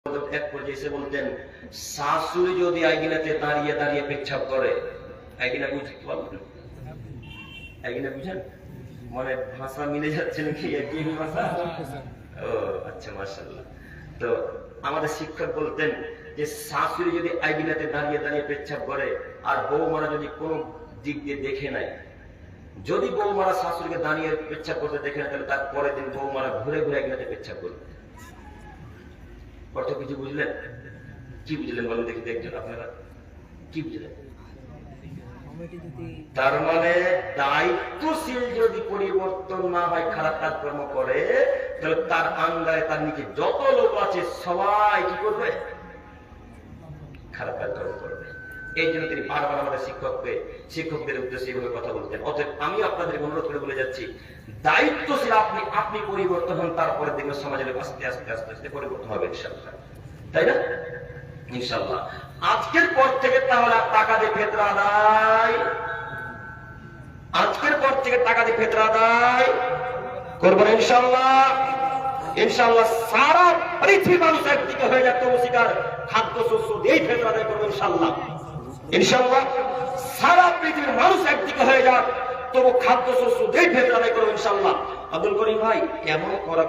এক পর্যায়ে এসে বলতেন, শাশুড়ি যদি আইগিনাতে দাঁড়িয়ে দাঁড়িয়ে পেচ্ছাপ করে, আইগিনা বুঝতে পারবেন? আইগিনা বুঝেন? মানে ভাষা মিলে যাচ্ছে নাকি? একই ভাষা? ও আচ্ছা, মাশাআল্লাহ। তো আমাদের শিক্ষক বলতেন যে শাশুড়ি যদি আইগিনাতে দাঁড়িয়ে দাঁড়িয়ে পেচ্ছাপ করে আর বৌমারা যদি কোনো দিক দিয়ে দেখে নাই, যদি বৌমারা শাশুড়িকে দাঁড়িয়ে পেচ্ছাপ করতে দেখে না, তাহলে তার পরের দিন বৌমারা ঘুরে ঘুরে আইগিনাতে পেচ্ছাপ করবে। অর্থ কিছু বুঝলেন? কি বুঝলেন বলেন দেখি, দেখছেন আপনারা কি বুঝলেন? তার মানে দায়িত্বশীল যদি পরিবর্তন না হয়, খারাপ কাজকর্ম করে, তাহলে তার আন্ডারে তার নিচে যত লোক আছে সবাই কি করবে? খারাপ কাজকর্ম করবে। এই জন্য তিনি বারবার আমাদের শিক্ষকদের উদ্দেশ্যে এইভাবে কথা বলতেন। অতএব আমি আপনাদের অনুরোধ করে বলে যাচ্ছি, দায়িত্বশীল আপনি পরিবর্তন হন, তারপরে দেখবেন সমাজের আস্তে আস্তে আস্তে আস্তে পরিবর্তন হবে ইনশাআল্লাহ, তাই না? ইনশাআল্লাহ। আজকের পর থেকে তাহলে টাকা দিয়ে ফেতরা আদায়, আজকের পর থেকে টাকা দিয়ে ফেতরা আদায় করবেন ইনশাআল্লাহ। ইনশাআল্লাহ সারা পৃথিবীর মানুষ একদিকে হয়ে যাক, তবু শিকার খাদ্য শস্য দিয়েই ফেতরা আদায় করবেন ইনশাআল্লাহ। ইনশাআল্লাহ সারা পৃথিবীর মানুষ একদিকে হয়ে যাক, তবু খাদ্য শস্য দিয়েই ফেতরা আদায় করবেন ইনশাআল্লাহ। আব্দুল করিম ভাই, কেমন করা